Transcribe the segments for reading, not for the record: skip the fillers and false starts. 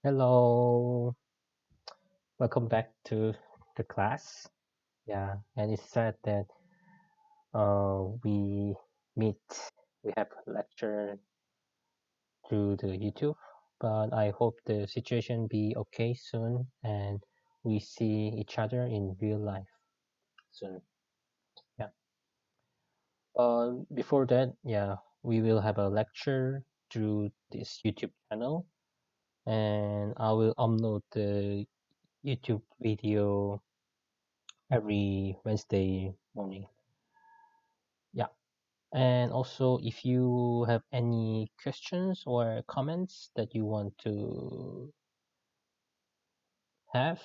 Hello, welcome back to the class. Yeah, and it's sad that we meet, we have a lecture through the YouTube, but I hope the situation be okay soon and we see each other in real life soon. Yeah. Before that, yeah, we will have a lecture through this YouTube channel, and I will upload the YouTube video every Wednesday morning. Yeah. And also, if you have any questions or comments that you want to have,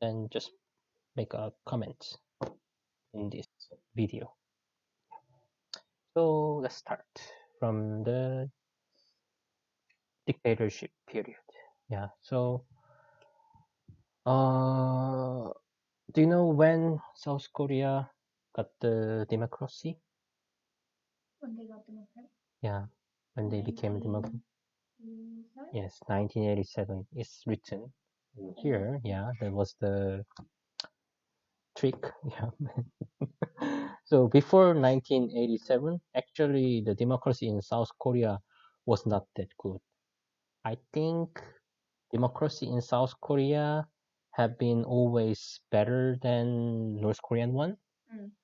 then just make a comment in this video. So let's start from the dictatorship period. Yeah. So, uh, do you know when South Korea got the democracy? When they got democratic. Yeah, when they became democratic. Yes, 1987 is written in here. Yeah, that was the trick. Yeah. So before 1987, actually the democracy in South Korea was not that good. I think democracy in South Korea have been always better than North Korean one.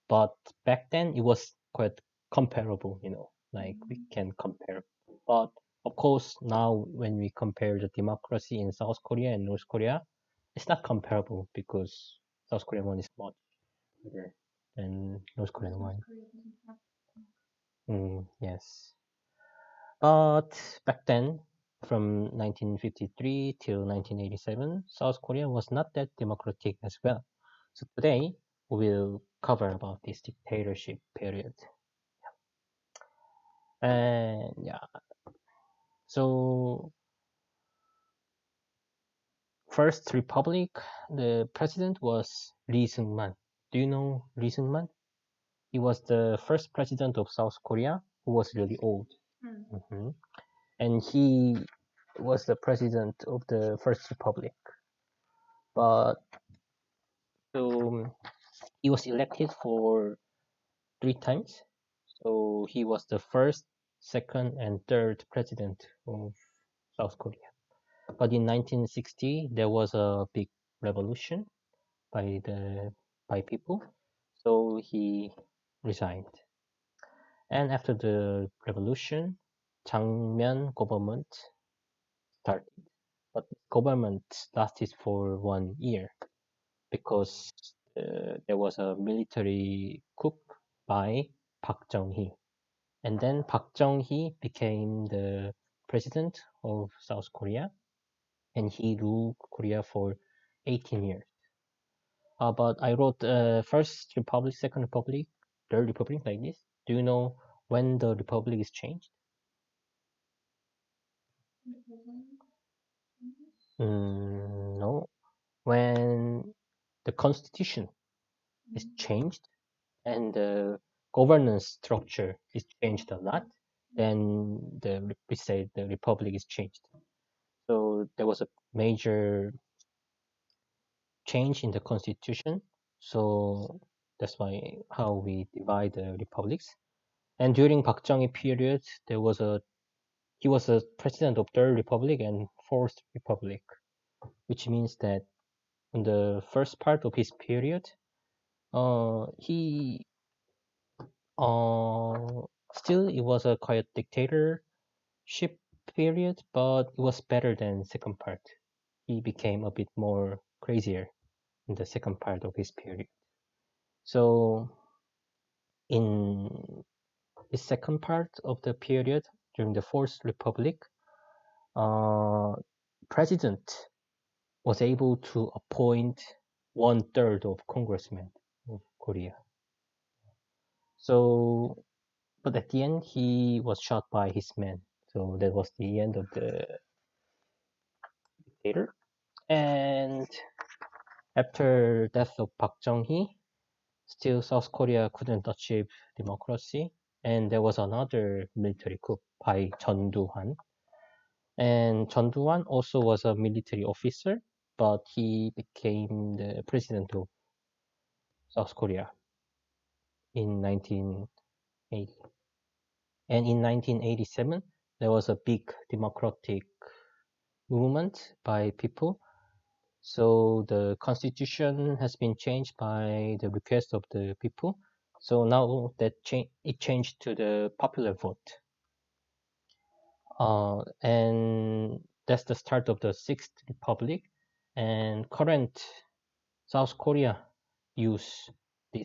But back then it was quite comparable, like we can compare. But of course, now when we compare the democracy in South Korea and North Korea, it's not comparable because South Korean one is much better than North Korean one. Yes. But back then, from 1953 till 1987, South Korea was not that democratic as well. So today, we'll cover about this dictatorship period. And yeah, so first republic, the president was Lee Seung-man. Do you know Lee Seung-man? He was the first president of South Korea who was really old. hmm And he was the president of the first republic. But so he was elected for 3 times. So he was the first, second, and third president of South Korea. But in 1960, there was a big revolution by people, so he resigned. And after the revolution, Changmyeon government started, but the government lasted for 1 year because there was a military coup by Park Chung-hee, and then Park Chung-hee became the president of South Korea, and he ruled Korea for 18 years. But I wrote First Republic, Second Republic, Third Republic like this. Do you know when the Republic is changed? No. When the Constitution is changed and the governance structure is changed a lot, then we say the Republic is changed. So there was a major change in the Constitution. So that's why how we divide the republics. And during Park Chung-hee period, he was a president of Third Republic and Fourth Republic, which means that in the first part of his period, he still it was a quiet dictatorship period, but it was better than second part. He became a bit more crazier in the second part of his period. So in the second part of the period during the Fourth Republic, president was able to appoint 1/3 of congressmen of Korea. So, but at the end, he was shot by his men. So that was the end of the dictator. And after death of Park Chung-hee, still South Korea couldn't achieve democracy. And there was another military coup by Chun Doo-hwan. And Chun Doo-hwan also was a military officer, but he became the president of South Korea in 1980. And in 1987, there was a big democratic movement by people. So the constitution has been changed by the request of the people. So now that it changed to the popular vote. And that's the start of the Sixth Republic. And current South Korea use this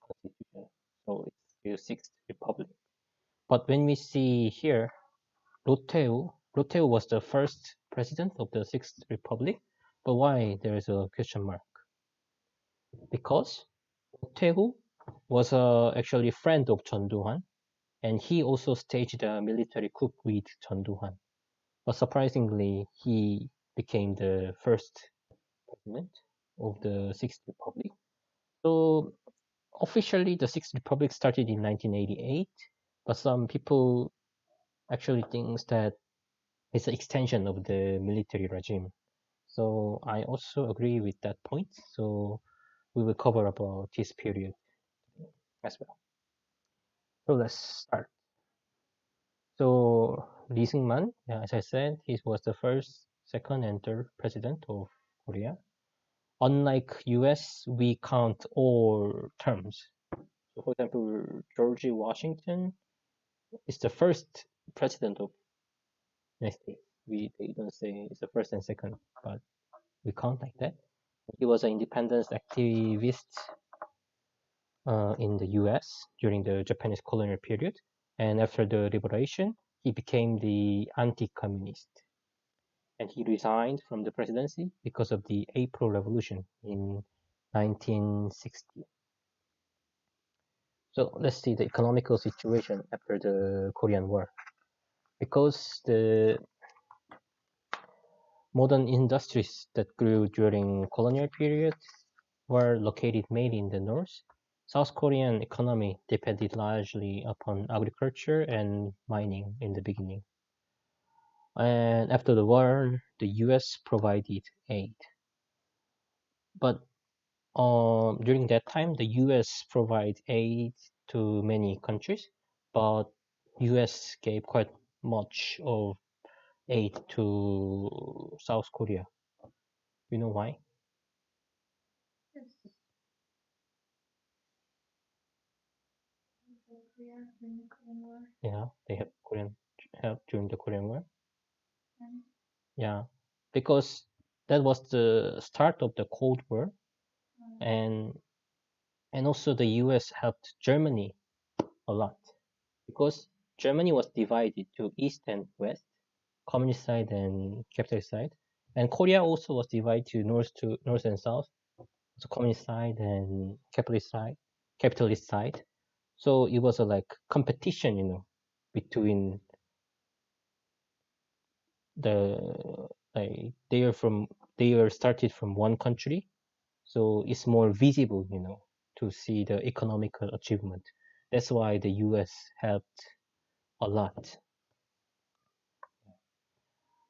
constitution. So it's the Sixth Republic. But when we see here, Rohteo was the first president of the Sixth Republic. But why there is a question mark? Because Rohteo was actually a friend of Chun Doo-hwan, and he also staged a military coup with Chun Doo-hwan. But surprisingly, he became the first president of the Sixth Republic. So officially, the Sixth Republic started in 1988, but some people actually thinks that it's an extension of the military regime. So I also agree with that point. So we will cover about this period as well. So let's start. So Lee Seung-man, yeah, as I said, he was the first, second, and third president of Korea. Unlike US, we count all terms. So for example, George Washington is the first president of the United States. They don't say it's the first and second, but we count like that. He was an independence activist in the US during the Japanese colonial period. And after the liberation, he became the anti-communist. And he resigned from the presidency because of the April Revolution in 1960. So let's see the economical situation after the Korean War. Because the modern industries that grew during colonial period were located mainly in the north, South Korean economy depended largely upon agriculture and mining in the beginning. And after the war, the US provided aid. But during that time, the US provided aid to many countries, but US gave quite much of aid to South Korea. You know why? Yes. Korea during the Korean War. Yeah, they had Korean help during the Korean War. And Yeah, because that was the start of the Cold War, and also the US helped Germany a lot because Germany was divided to East and West, communist side and capitalist side, and Korea also was divided to North and South, so communist side and capitalist side. So it was a like competition, between the like they are started from one country, so it's more visible, to see the economical achievement. That's why the US helped a lot.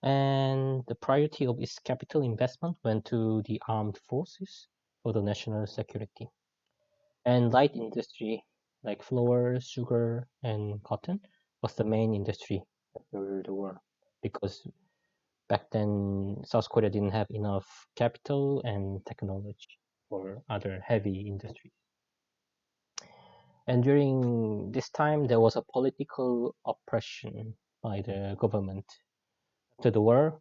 And the priority of its capital investment went to the armed forces for the national security. And light industry like flour, sugar, and cotton was the main industry after the war because back then South Korea didn't have enough capital and technology for other heavy industries. And during this time, there was a political oppression by the government. After the war,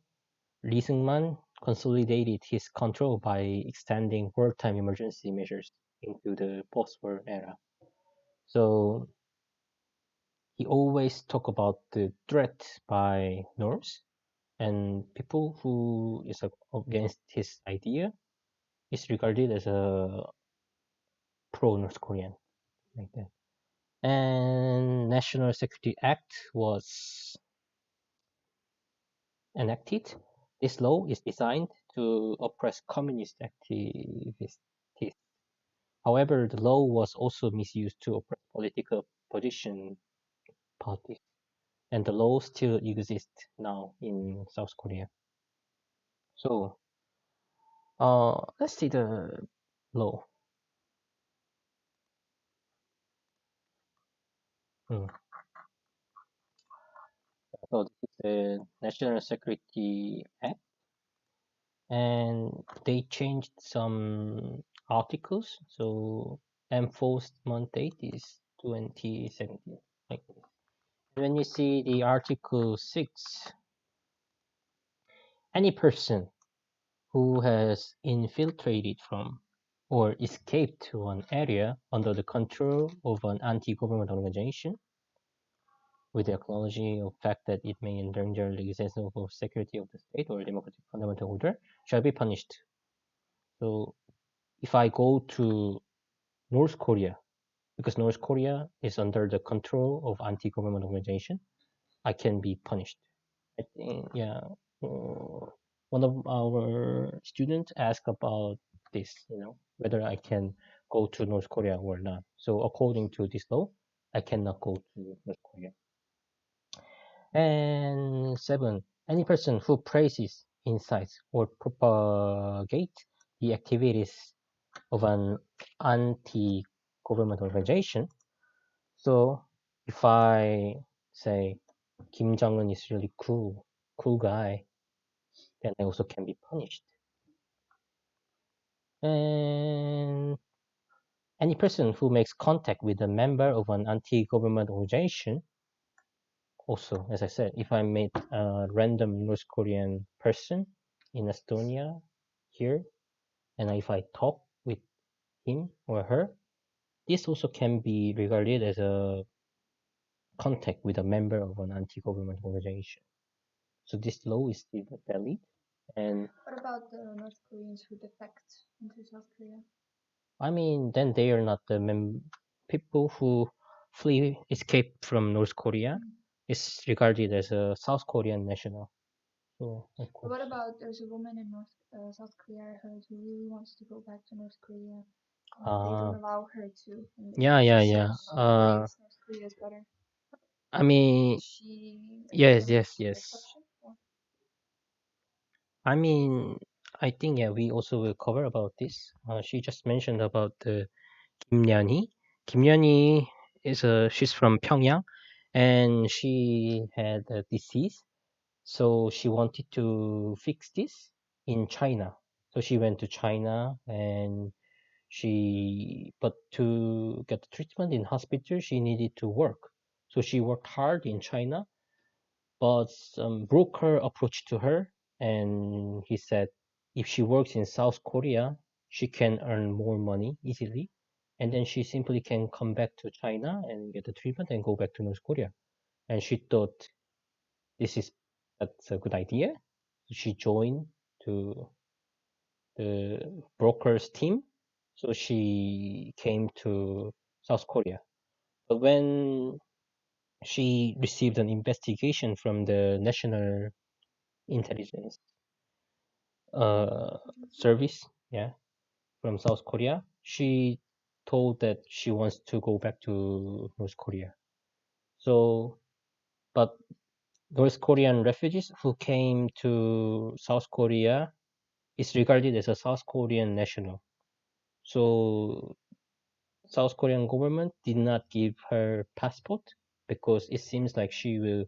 Lee Seung-man consolidated his control by extending wartime emergency measures into the post-war era. So he always talked about the threat by North, and people who is against his idea is regarded as a pro-North Korean, like that. And National Security Act was enacted. This law is designed to oppress communist activists. However, the law was also misused to oppress political opposition parties. and the law still exists now in South Korea. So, let's see the law. Hmm. So this is the National Security Act, and they changed some articles. So enforcement date is 2017. Like this. When you see the Article 6, any person who has infiltrated from or escaped to an area under the control of an anti-government organization with the acknowledging of fact that it may endanger the existence of security of the state or democratic fundamental order shall be punished. So if I go to North Korea, because North Korea is under the control of anti-government organization, I can be punished. I think, yeah. One of our students asked about this, whether I can go to North Korea or not. So according to this law, I cannot go to North Korea. And 7, any person who praises, incites, or propagates the activities of an anti-government organization. So if I say Kim Jong-un is really cool guy, then I also can be punished. And any person who makes contact with a member of an anti-government organization, also, as I said, if I meet a random North Korean person in Estonia here, and if I talk with him or her, this also can be regarded as a contact with a member of an anti-government organization. So this law is still valid. And What about the North Koreans who defect into South Korea? I mean, then they are not the people who escape from North Korea. Is regarded as a South Korean national. So of But what course. about there's a woman in South Korea I heard who really wants to go back to North Korea. They don't allow her to. And Yeah, she yeah, says yeah. she believes North Korea is better. I mean, Is she yes, the yes, yes. exception? Or? I mean, I think yeah, we also will cover about this. She just mentioned about the Kim Yeon-hee. Kim Yeon-hee she's from Pyongyang, and she had a disease, so she wanted to fix this in China. So she went to China, and but to get treatment in hospital, she needed to work. So she worked hard in China, but some broker approached to her, and he said if she works in South Korea, she can earn more money easily, and then she simply can come back to China and get the treatment and go back to North Korea. And she thought that's a good idea. She joined to the broker's team, so she came to South Korea. But when she received an investigation from the National Intelligence service, yeah, from South Korea, she told that she wants to go back to North Korea. So, but North Korean refugees who came to South Korea is regarded as a South Korean national. So South Korean government did not give her passport because it seems like she will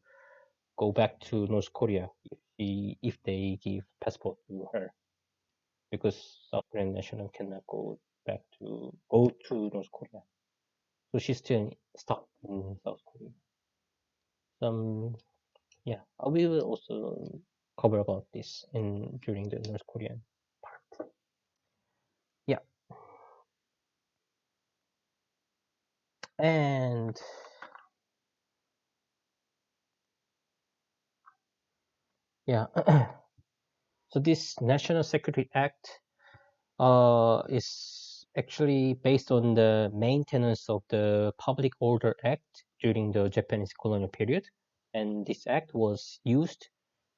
go back to North Korea if they give passport to her, because South Korean national cannot go to North Korea. So she's still stuck in South Korea. Yeah, we will also cover about this during the North Korean part. Yeah, and yeah. So this National Security Act is actually based on the maintenance of the Public Order Act during the Japanese colonial period, and this act was used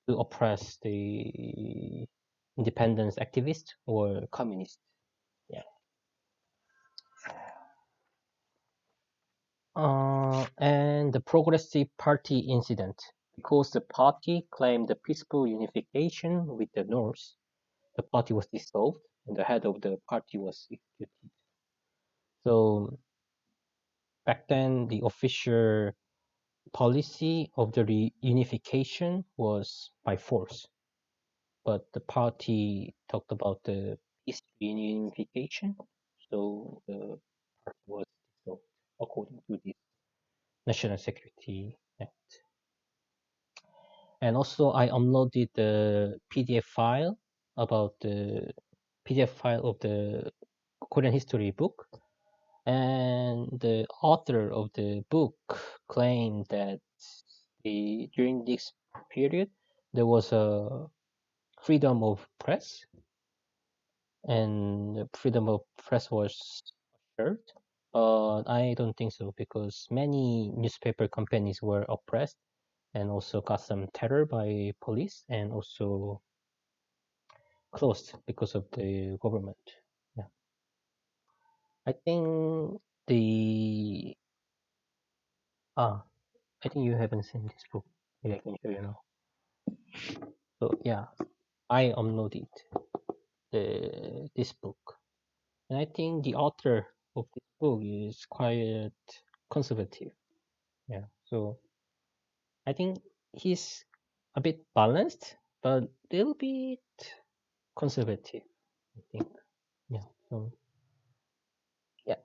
to oppress the independence activists or communists. Yeah. And the Progressive Party incident. Because the party claimed the peaceful unification with the North, the party was dissolved and the head of the party was executed. So back then, the official policy of the reunification was by force, but the party talked about the peace reunification, so the party was dissolved according to the National Security Act. And also, I uploaded the PDF file about the PDF file of the Korean history book. And the author of the book claimed that during this period there was a freedom of press, and the freedom of press was assured. But I don't think so, because many newspaper companies were oppressed and also got some terror by police and also closed because of the government. Yeah, I think the ah I think you haven't seen this book. Maybe I can show you now. So yeah, I uploaded this book, and I think the author of this book is quite conservative. Yeah, so I think he's a bit balanced, but a little bit conservative, I think. Yeah. So yeah,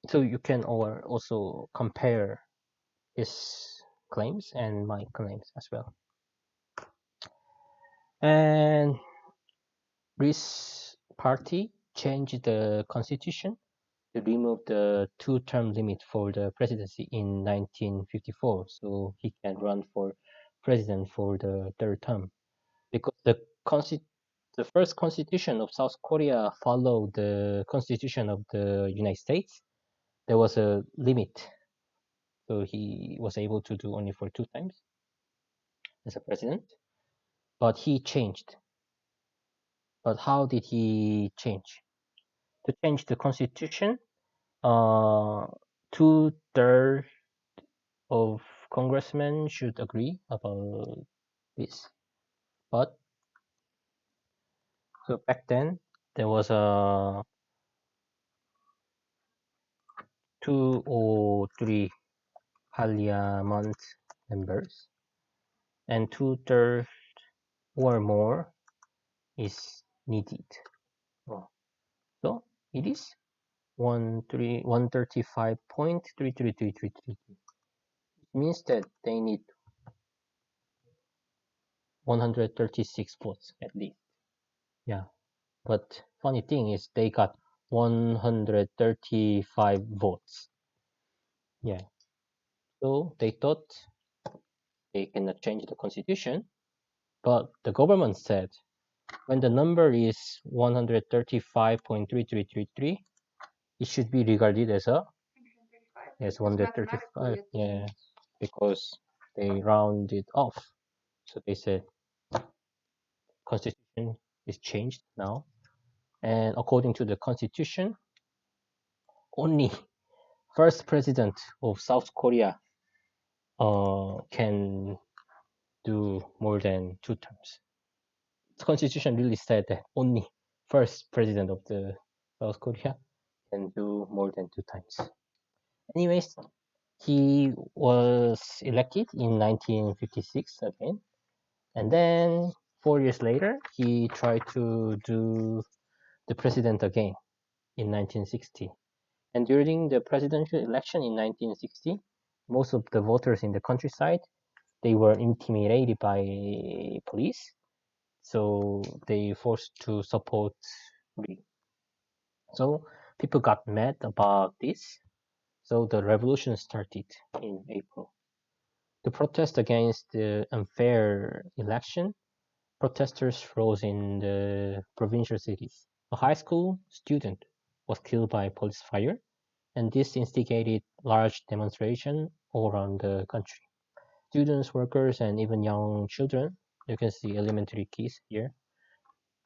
so you can also compare his claims and my claims as well. And this party changed the constitution to remove the two-term limit for the presidency in 1954, so he can run for president for the third term. Because the first constitution of South Korea followed the constitution of the United States, there was a limit, so he was able to do only for 2 times as a president. But he changed. But how did he change? To change the constitution, 2/3 of congressmen should agree about this. But so back then there was a 2 or 3 parliament members, and 2/3 or more is needed. Oh, so it is 135.33333. It means that they need 136 votes at least. Yeah. But funny thing is they got 135 votes. Yeah. So they thought they cannot change the constitution, but the government said when the number is 135.3333, it should be regarded as a as 135. Yeah, because they rounded off. So they said constitution is changed now, and according to the constitution, only first president of South Korea can do more than 2 terms. The constitution really said that only first president of the South Korea can do more than 2 times. Anyways, he was elected in 1956 again, and then 4 years later, he tried to do the president again in 1960. And during the presidential election in 1960, most of the voters in the countryside, they were intimidated by police, so they forced to support Lee. So people got mad about this, so the revolution started in April. To protest against the unfair election, protesters rose in the provincial cities. A high school student was killed by police fire, and this instigated large demonstration all around the country. Students, workers, and even young children, you can see elementary kids here,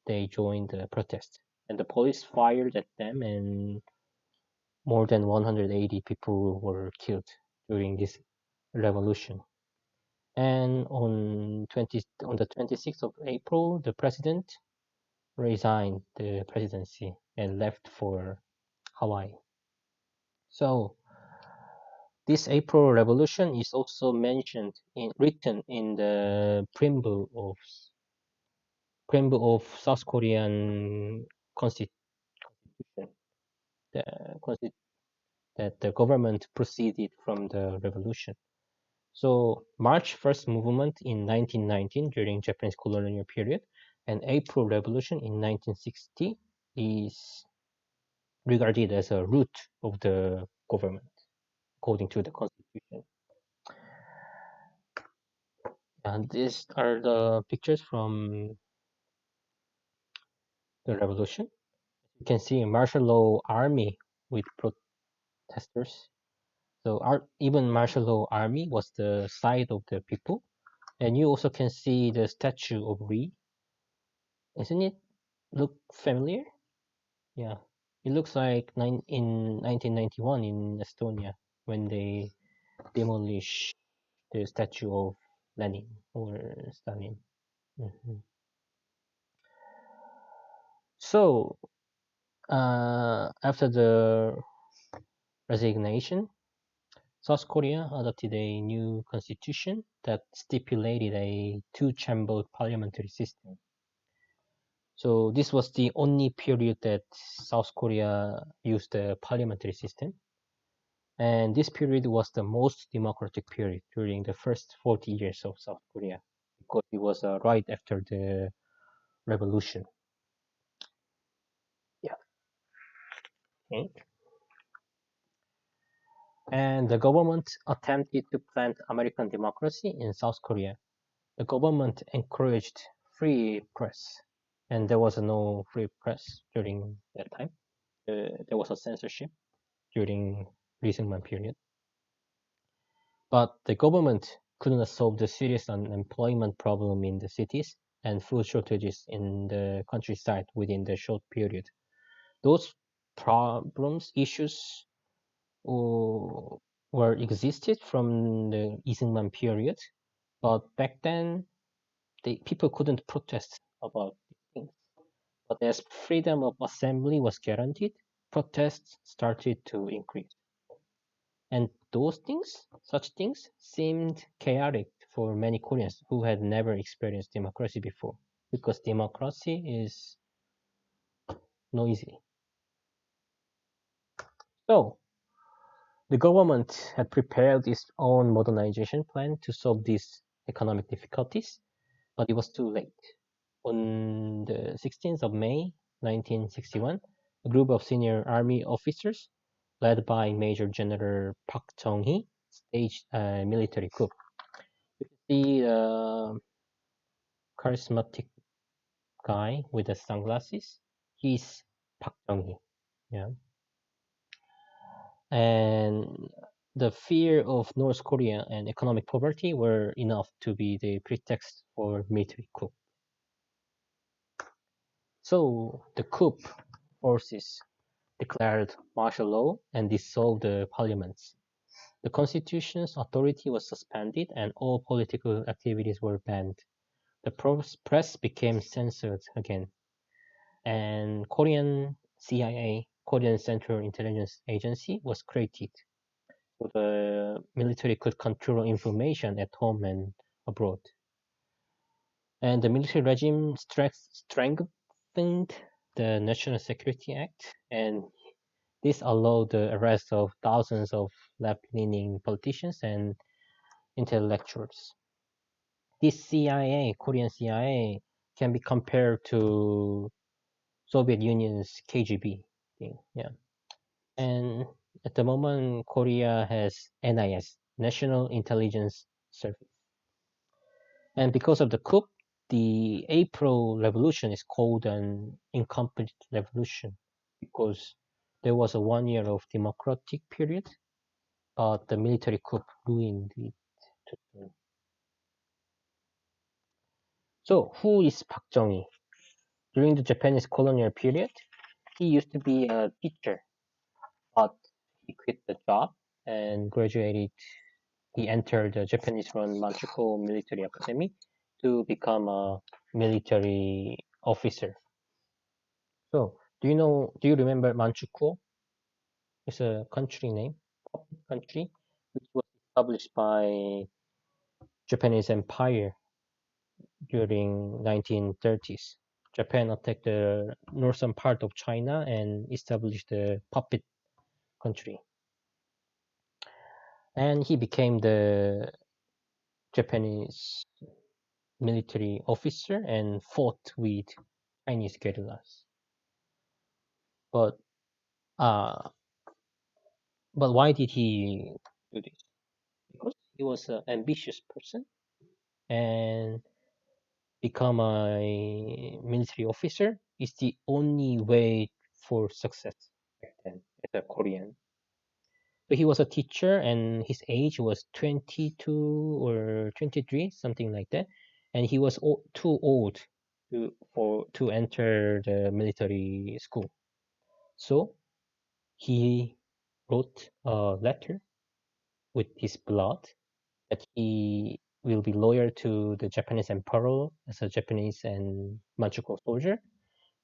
they joined the protest. And the police fired at them, and more than 180 people were killed during this revolution. And on the 26th of April, the president resigned the presidency and left for Hawaii. So this April Revolution is also written in the preamble of South Korean constitution, the, that the government proceeded from the revolution. So March First Movement in 1919 during Japanese colonial period and April Revolution in 1960 is regarded as a root of the government according to the constitution. And these are the pictures from the revolution. You can see a martial law army with protesters. So even martial law army was the side of the people. And you also can see the statue of Ri. Isn't it look familiar? Yeah. It looks like in 1991 in Estonia when they demolished the statue of Lenin or Stalin. Mhm. So after the resignation, South Korea adopted a new constitution that stipulated a two-chambered parliamentary system. So this was the only period that South Korea used the parliamentary system. And this period was the most democratic period during the first 40 years of South Korea because it was right after the revolution. Yeah. Okay. And the government attempted to plant American democracy in South Korea. The government encouraged free press, and there was no free press during that time. There was a censorship during Lee Seung-man period. But the government couldn't solve the serious unemployment problem in the cities and food shortages in the countryside within the short period. Those issues were existed from the Lee Seung-man period, but back then people couldn't protest about things. But as freedom of assembly was guaranteed, protests started to increase. And such things, seemed chaotic for many Koreans who had never experienced democracy before, because democracy is noisy. So, the government had prepared its own modernization plan to solve these economic difficulties, but it was too late. On the 16th of May 1961, a group of senior army officers, led by Major General Park Chung-hee, staged a military coup. You can see the charismatic guy with the sunglasses. He's Park Chung-hee. Yeah. And the fear of North Korea and economic poverty were enough to be the pretext for military coup. So the coup forces declared martial law and dissolved the parliaments. The constitution's authority was suspended and all political activities were banned. The press became censored again, and Korean CIA, Korean Central Intelligence Agency, was created. So the military could control information at home and abroad. And the military regime strengthened the National Security Act, and this allowed the arrest of thousands of left-leaning politicians and intellectuals. This CIA, Korean CIA, can be compared to Soviet Union's KGB thing. Yeah. And at the moment, Korea has NIS, National Intelligence Service. And because of the coup, the April Revolution is called an incomplete revolution because there was a 1 year of democratic period, but the military coup ruined it. So, who is Park Chung-hee? During the Japanese colonial period, he used to be a teacher, but he quit the job and graduated. He entered the Japanese-run Manchukuo Military Academy to become a military officer. So, do you remember Manchukuo? It's a country name, country, which was established by Japanese Empire during 1930s. Japan attacked the northern part of China and established the puppet country. And he became the Japanese military officer and fought with Chinese guerrillas. But uh, but why did he do this? Because he was an ambitious person and become a military officer is the only way for success back then as a Korean. So he was a teacher and his age was 22 or 23, something like that. And he was too old to enter the military school. So he wrote a letter with his blood that he will be loyal to the Japanese emperor as a Japanese and Manchukuo soldier.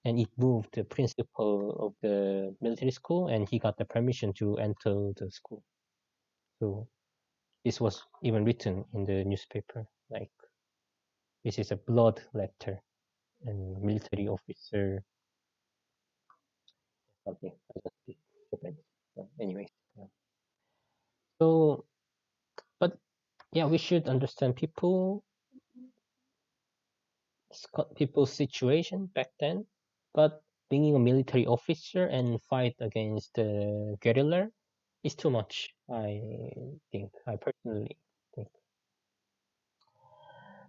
And it moved the principal of the military school, and he got the permission to enter the school. So this was even written in the newspaper, like this is a blood letter and military officer something. I just speak Japanese. So anyway, yeah. So but yeah, we should understand people's situation back then. But being a military officer and fight against the guerrilla is too much. I personally think.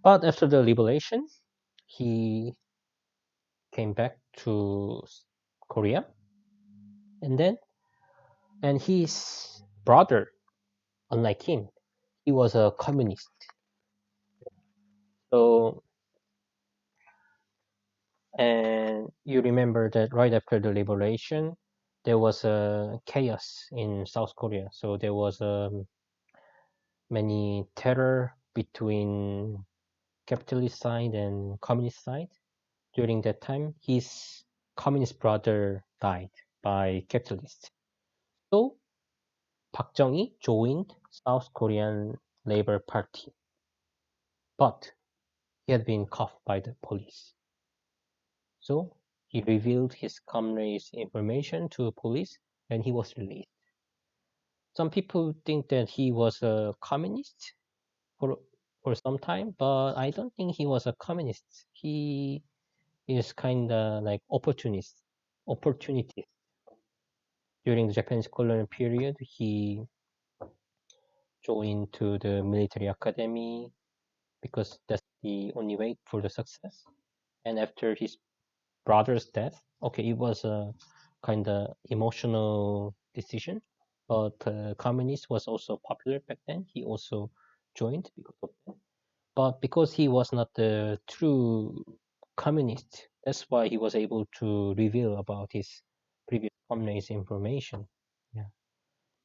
But after the liberation, he came back to Korea, and then and his brother, unlike him, he was a communist. So and you remember that right after the liberation, there was a chaos in South Korea. So there was many terror between capitalist side and communist side. During that time, his communist brother died by capitalists. So Park Chung-hee joined South Korean Labor Party, but he had been caught by the police. So he revealed his comrade's information to police and he was released. Some people think that he was a communist for for some time, but I don't think he was a communist. He is kind of like opportunist. During the Japanese colonial period, he joined to the military academy because that's the only way for the success. And after his brother's death, okay, it was a kind of emotional decision, but communist was also popular back then. He also joined because of that. But because he was not the true communist, that's why he was able to reveal about his previous communist information. Yeah.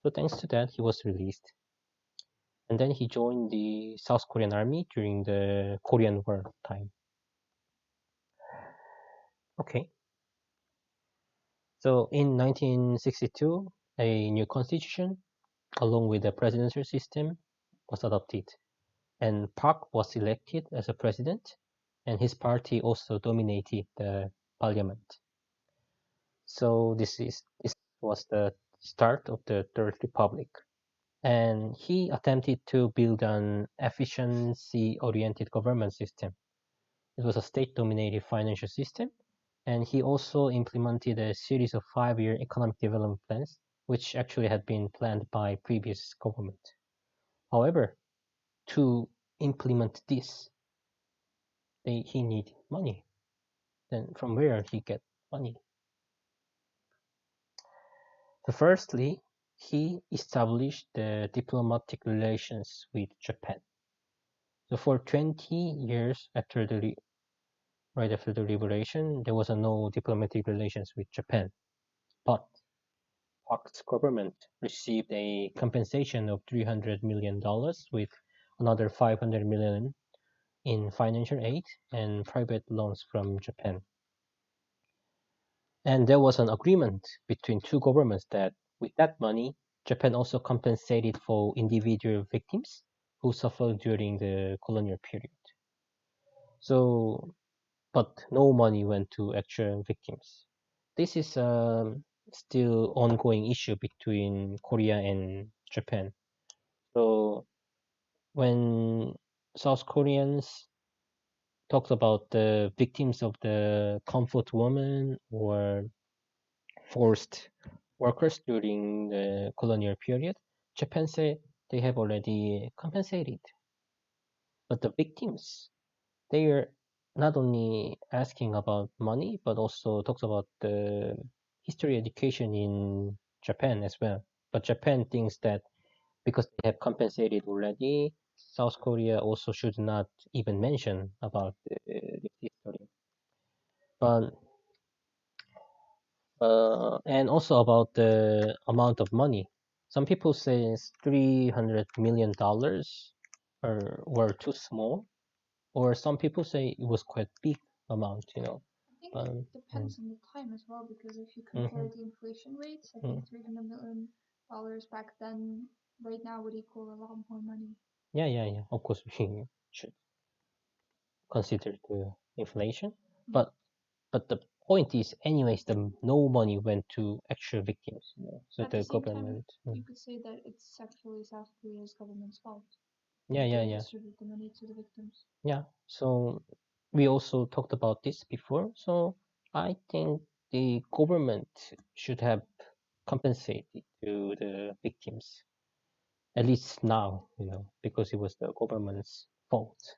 So thanks to that, he was released. And then he joined the South Korean army during the Korean War time. Okay. So in 1962, a new constitution, along with the presidential system, was adopted. And Park was elected as a president, and his party also dominated the parliament. So this was the start of the Third Republic. And he attempted to build an efficiency-oriented government system. It was a state-dominated financial system, and he also implemented a series of 5-year economic development plans, which actually had been planned by previous government. However, to implement this, he needed money. Then from where he get money? So firstly, he established the diplomatic relations with Japan. So for 20 years right after the liberation, there was no diplomatic relations with Japan. But Park's government received a compensation of $300 million with another 500 million in financial aid and private loans from Japan. And there was an agreement between two governments that with that money, Japan also compensated for individual victims who suffered during the colonial period. So, but no money went to actual victims. This is still ongoing issue between Korea and Japan. So when South Koreans talk about the victims of the comfort woman or forced workers during the colonial period, Japan said they have already compensated. But the victims, they are not only asking about money, but also talks about the history education in Japan as well. But Japan thinks that because they have compensated already, South Korea also should not even mention about the history. But and also about the amount of money. Some people say it's $300 million were too small, or some people say it was quite big amount. I think it depends on the time as well, because if you compare the inflation rates, I think $300 million back then, right now, would equal a lot more money. Yeah. Of course, we should consider the inflation, but the point is, anyways, the no money went to actual victims. So At the the same government. time, you could say that it's actually South Korea's government's fault. Yeah. Distribute the money to the victims. Yeah. So we also talked about this before. So I think the government should have compensated to the victims, at least now, because it was the government's fault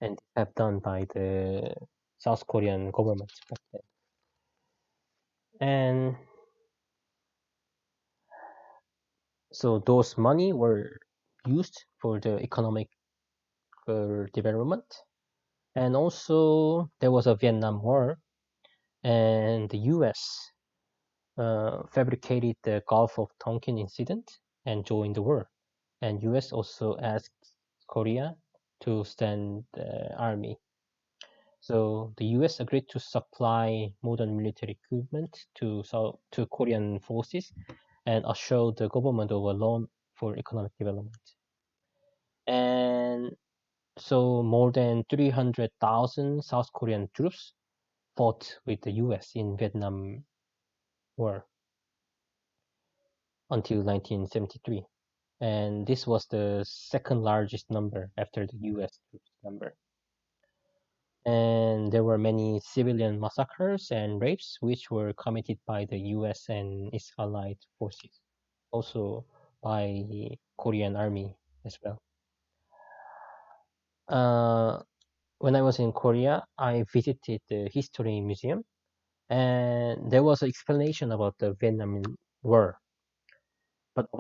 and have done by the South Korean government back then. And so those money were used for the economic development. And also there was a Vietnam War, and the U.S. Fabricated the Gulf of Tonkin incident and joined the war. And U.S. also asked Korea to send the army. So the U.S. agreed to supply modern military equipment to Korean forces and assured the government of a loan for economic development. And so more than 300,000 South Korean troops fought with the U.S. in Vietnam War until 1973. And this was the second largest number after the U.S. troops number. And there were many civilian massacres and rapes which were committed by the U.S. and its allied forces, also by Korean army as well. When I was in Korea, I visited the history museum, and there was an explanation about the Vietnam War. But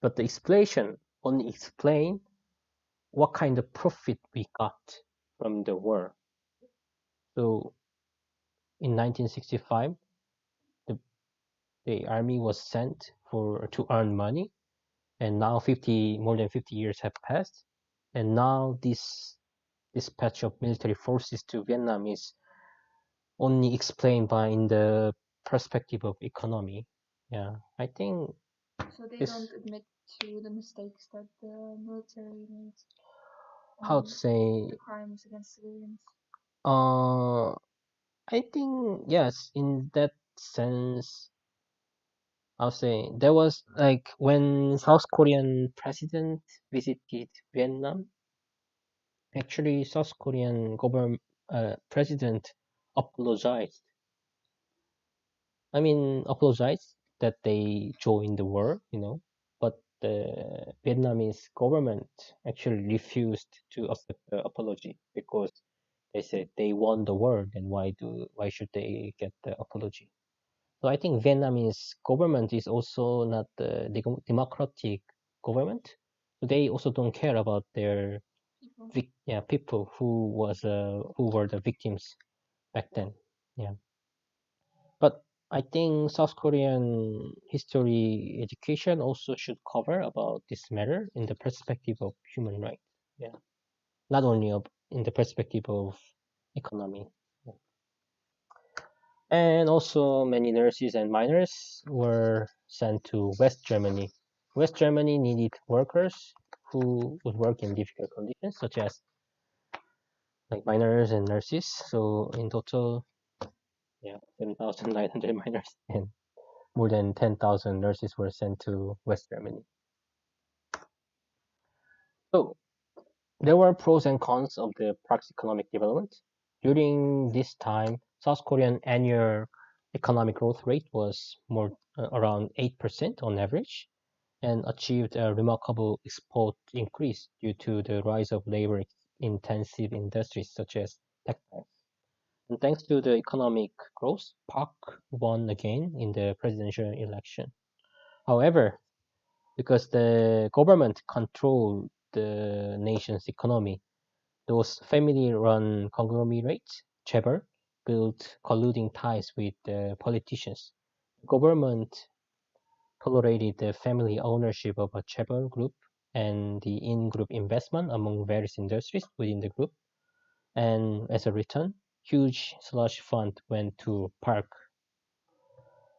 the explanation only explained what kind of profit we got from the war. So in 1965, the, the army was sent to earn money, and now more than 50 years have passed, and now this dispatch of military forces to Vietnam is only explained by in the perspective of economy. Yeah, I think. So they don't admit to the mistakes that the military made. How to say? The crimes against civilians. I think yes. In that sense, I'll say there was like when South Korean president visited Vietnam. Actually, South Korean government president apologized. I mean, apologized that they joined the war, but the Vietnamese government actually refused to accept the apology because they said they won the war, then why should they get the apology? So I think Vietnamese government is also not the democratic government. So they also don't care about their people who were the victims back then. Yeah, but I think South Korean history education also should cover about this matter in the perspective of human rights. Yeah, not only in the perspective of economy. And also, many nurses and miners were sent to West Germany. West Germany needed workers who would work in difficult conditions, such as like miners and nurses. So in total, yeah, 7,900 miners and more than 10,000 nurses were sent to West Germany. So there were pros and cons of the park's economic development. During this time, South Korean annual economic growth rate was more around 8% on average and achieved a remarkable export increase due to the rise of labor intensive industries such as textiles. And thanks to the economic growth, Park won again in the presidential election. However, because the government controlled the nation's economy, those family-run conglomerates, chaebol, built colluding ties with the politicians. The government tolerated the family ownership of a chaebol group and the in-group investment among various industries within the group. And as a return, huge slush fund went to Park.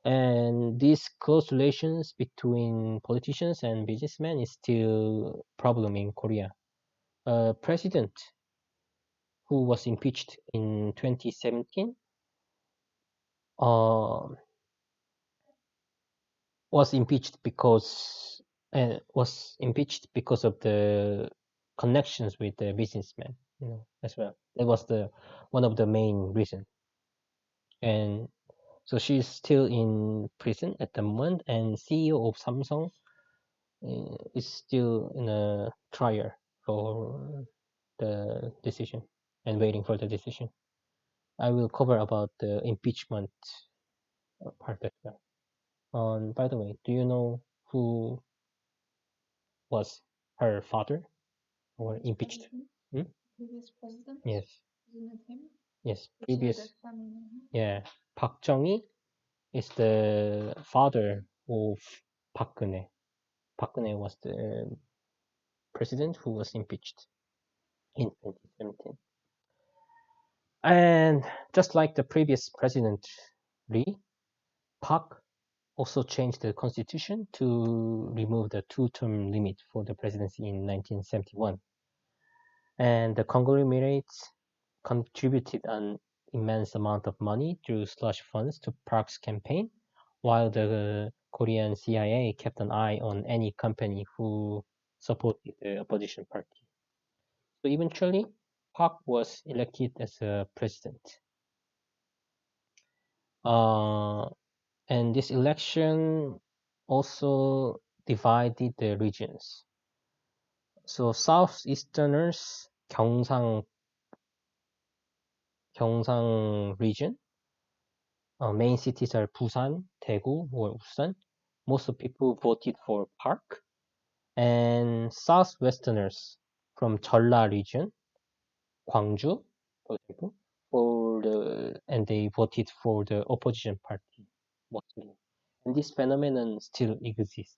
And these close relations between politicians and businessmen is still a problem in Korea. A president who was impeached in 2017 uh, was impeached because of the connections with the businessmen, as well. That was the one of the main reasons. And so she's still in prison at the moment, and CEO of Samsung is still in a trial for the decision and waiting for the decision. I will cover about the impeachment part as well. By the way, do you know who was her father or impeached? Hmm? Previous president? Yes, Isn't it him? yes. Which is Previous, the family name? yeah. Park Chung-hee is the father of Park Geun-hye. Park Geun-hye was the president who was impeached in 2017. And just like the previous president Lee, Park also changed the constitution to remove the two-term limit for the presidency in 1971. And the conglomerates contributed an immense amount of money through slush funds to Park's campaign, while the Korean CIA kept an eye on any company who supported the opposition party. So eventually, Park was elected as a president. Uh, and this election also divided the regions. So southeasterners, 경상 region, main cities are Busan, Daegu, or Ulsan. Most of people voted for Park. And southwesterners from Jeolla region, Gwangju, for example, and they voted for the opposition party mostly. And this phenomenon still exists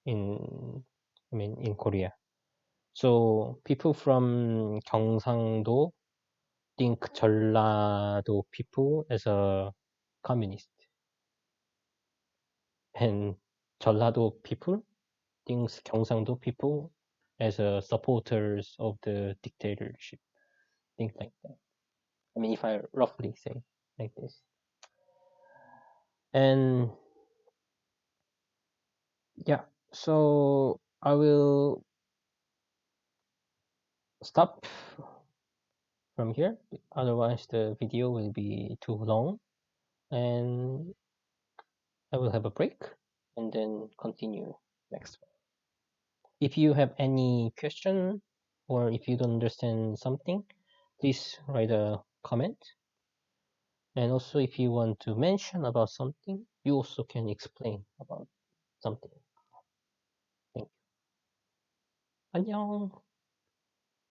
in, in Korea. So people from 경상도 think 전라도 people as a communist, and 전라도 people thinks 경상도 people as a supporters of the dictatorship, things like that. I mean, if I roughly say like this. And yeah, so I will stop from here. Otherwise, the video will be too long, and I will have a break and then continue next one. If you have any question or if you don't understand something, please write a comment. And also, if you want to mention about something, you also can explain about something. Thank you. 안녕.